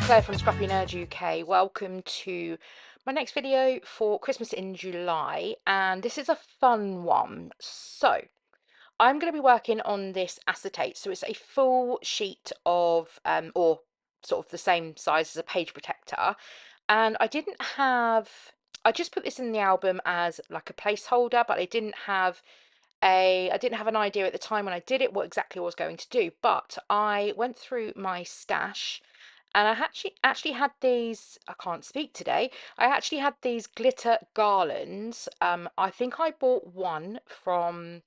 Claire from Scrappynerduk UK. Welcome to my next video for Christmas in July, and this is a fun one. So I'm going to be working on this acetate. So it's a full sheet of, or sort of the same size as a page protector, and I just put this in the album as like a placeholder, but I didn't have an idea at the time when I did it what exactly I was going to do, but I went through my stash and I actually had these. I can't speak today. I actually had these glitter garlands. I think I bought one from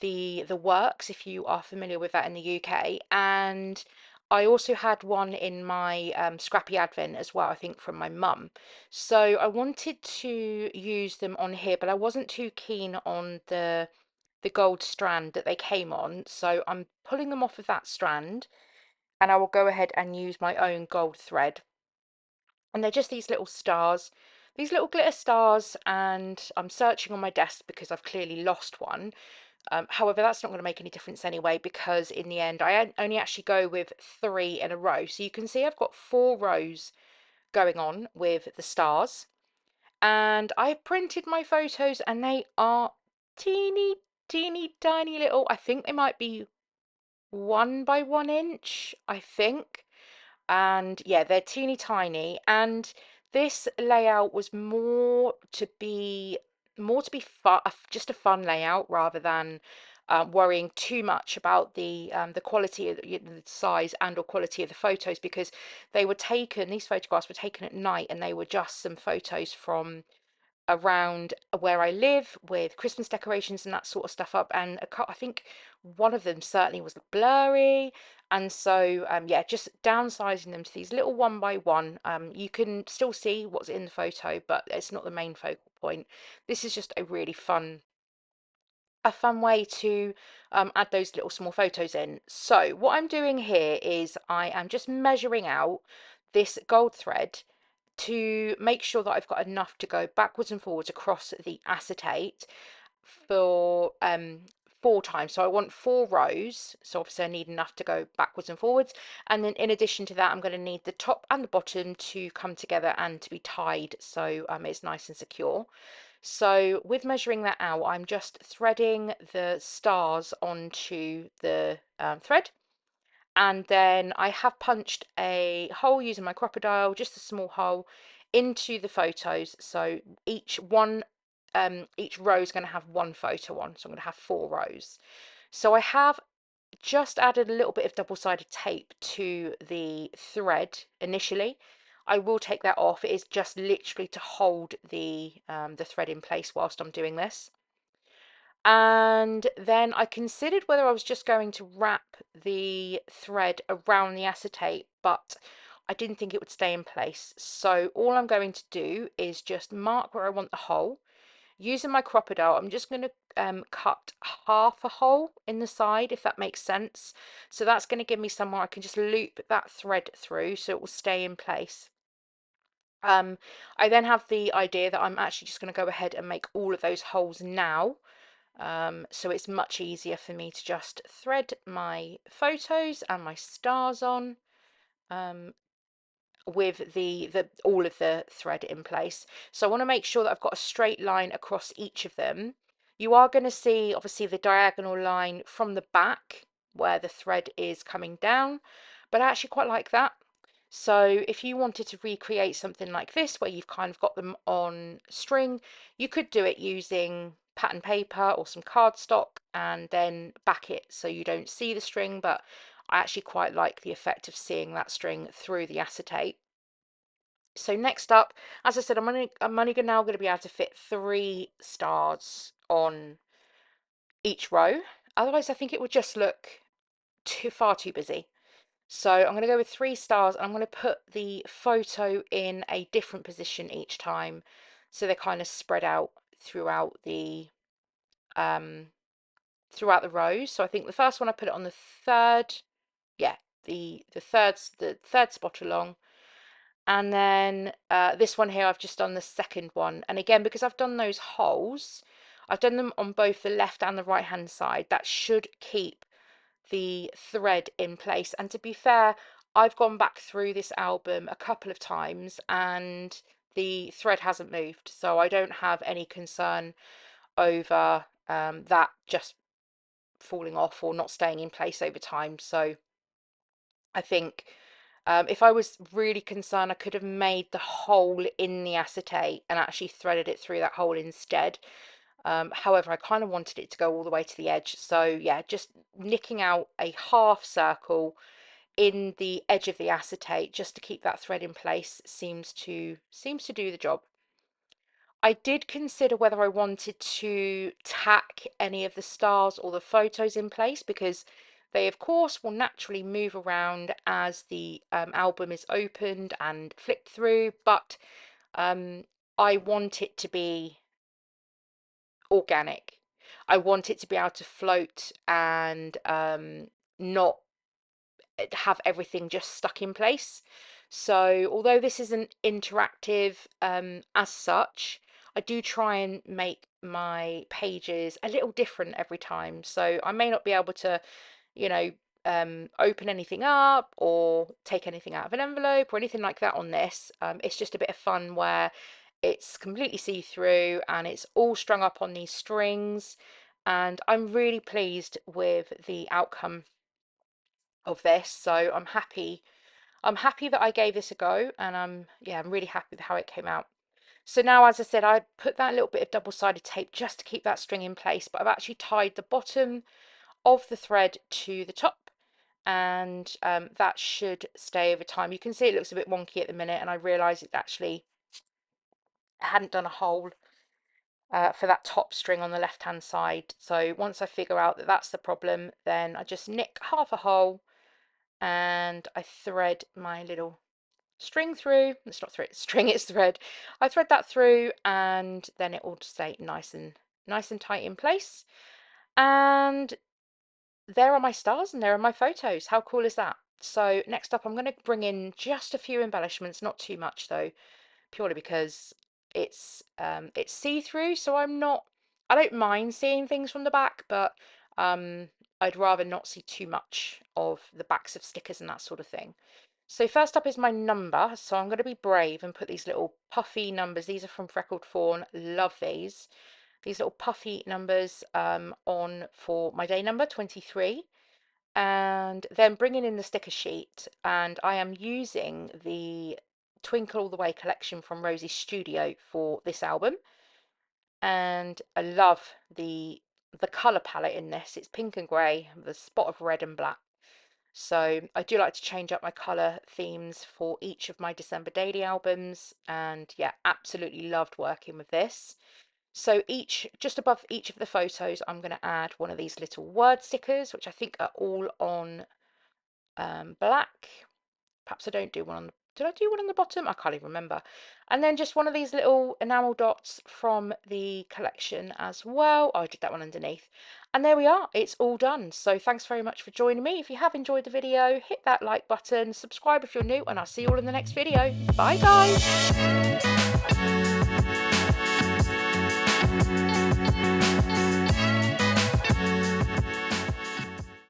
the Works, if you are familiar with that in the UK, and I also had one in my Scrappy Advent as well, I think from my mum. So I wanted to use them on here, but I wasn't too keen on the gold strand that they came on, so I'm pulling them off of that strand, and I will go ahead and use my own gold thread. And they're just these little stars, these little glitter stars, and I'm searching on my desk because I've clearly lost one. However, that's not going to make any difference anyway, because in the end I only actually go with 3 in a row. So you can see I've got 4 rows going on with the stars, and I printed my photos, and they are teeny tiny little. I think they might be 1 by 1 inch, I think. And yeah, they're teeny tiny, and this layout was more to be fun, just a fun layout, rather than worrying too much about the quality of the size and or quality of the photos, because these photographs were taken at night, and they were just some photos from around where I live with Christmas decorations and that sort of stuff up. And I think one of them certainly was blurry. And so, yeah, just downsizing them to these little 1 by 1. You can still see what's in the photo, but it's not the main focal point. This is just a fun way to add those little small photos in. So what I'm doing here is I am just measuring out this gold thread to make sure that I've got enough to go backwards and forwards across the acetate for 4 times. So I want 4 rows, so obviously I need enough to go backwards and forwards, and then in addition to that I'm going to need the top and the bottom to come together and to be tied, so it's nice and secure. So with measuring that out, I'm just threading the stars onto the thread, and then I have punched a hole using my crocodile, just a small hole, into the photos. So each row is going to have 1 photo on, so I'm going to have 4 rows. So I have just added a little bit of double-sided tape to the thread initially. I will take that off. It is just literally to hold the thread in place whilst I'm doing this. And then I considered whether I was just going to wrap the thread around the acetate, but I didn't think it would stay in place. So all I'm going to do is just mark where I want the hole. Using my crocodile, I'm just going to cut half a hole in the side, if that makes sense. So that's going to give me somewhere I can just loop that thread through so it will stay in place. I then have the idea that I'm actually just going to go ahead and make all of those holes now. So it's much easier for me to just thread my photos and my stars on with the all of the thread in place. So I want to make sure that I've got a straight line across each of them. You are going to see obviously the diagonal line from the back where the thread is coming down, but I actually quite like that. So if you wanted to recreate something like this where you've kind of got them on string, you could do it using pattern paper or some cardstock and then back it so you don't see the string, but I actually quite like the effect of seeing that string through the acetate. So next up, as I said, I'm only now going to be able to fit 3 stars on each row. Otherwise, I think it would just look far too busy. So I'm going to go with 3 stars, and I'm going to put the photo in a different position each time, so they're kind of spread out um, throughout the rows. So I think the first one I put it on the third, yeah, the third spot along, and then this one here I've just done the second one. And again, because I've done those holes, I've done them on both the left and the right hand side. That should keep the thread in place. And to be fair, I've gone back through this album a couple of times and the thread hasn't moved, so I don't have any concern over that just falling off or not staying in place over time. So I think if I was really concerned, I could have made the hole in the acetate and actually threaded it through that hole instead. However, I kind of wanted it to go all the way to the edge. So yeah, just nicking out a half circle in the edge of the acetate just to keep that thread in place seems to do the job. I did consider whether I wanted to tack any of the stars or the photos in place, because they of course will naturally move around as the album is opened and flipped through, but I want it to be organic. I want it to be able to float and not have everything just stuck in place. So although this isn't interactive as such, I do try and make my pages a little different every time. So I may not be able to, you know, open anything up or take anything out of an envelope or anything like that on this. It's just a bit of fun where it's completely see-through and it's all strung up on these strings, and I'm really pleased with the outcome of this. So I'm happy that I gave this a go, and I'm really happy with how it came out. So now, as I said, I put that little bit of double-sided tape just to keep that string in place, but I've actually tied the bottom of the thread to the top, and that should stay over time. You can see it looks a bit wonky at the minute, and I realised it actually hadn't done a hole for that top string on the left hand side. So once I figure out that that's the problem, then I just nick half a hole and I thread my little string through. It's not thread, string, it's thread. I thread that through, and then it will stay nice and tight in place. And there are my stars and there are my photos. How cool is that? So next up, I'm going to bring in just a few embellishments, not too much though, purely because it's see-through, so I don't mind seeing things from the back, but I'd rather not see too much of the backs of stickers and that sort of thing. So first up is my number, so I'm going to be brave and put these little puffy numbers. These are from Freckled Fawn, love these little puffy numbers on for my day number 23, and then bringing in the sticker sheet, and I am using the Twinkle All the Way collection from Rosie's Studio for this album, and I love the colour palette in this. It's pink and grey with a spot of red and black. So I do like to change up my colour themes for each of my December daily albums, and yeah, absolutely loved working with this. So just above each of the photos, I'm going to add one of these little word stickers, which I think are all on black. Perhaps I don't do one on the, did I do one on the bottom? I can't even remember. And then just one of these little enamel dots from the collection as well. Oh, I did that one underneath. And there we are, it's all done. So thanks very much for joining me. If you have enjoyed the video, hit that like button, subscribe if you're new, and I'll see you all in the next video. Bye guys.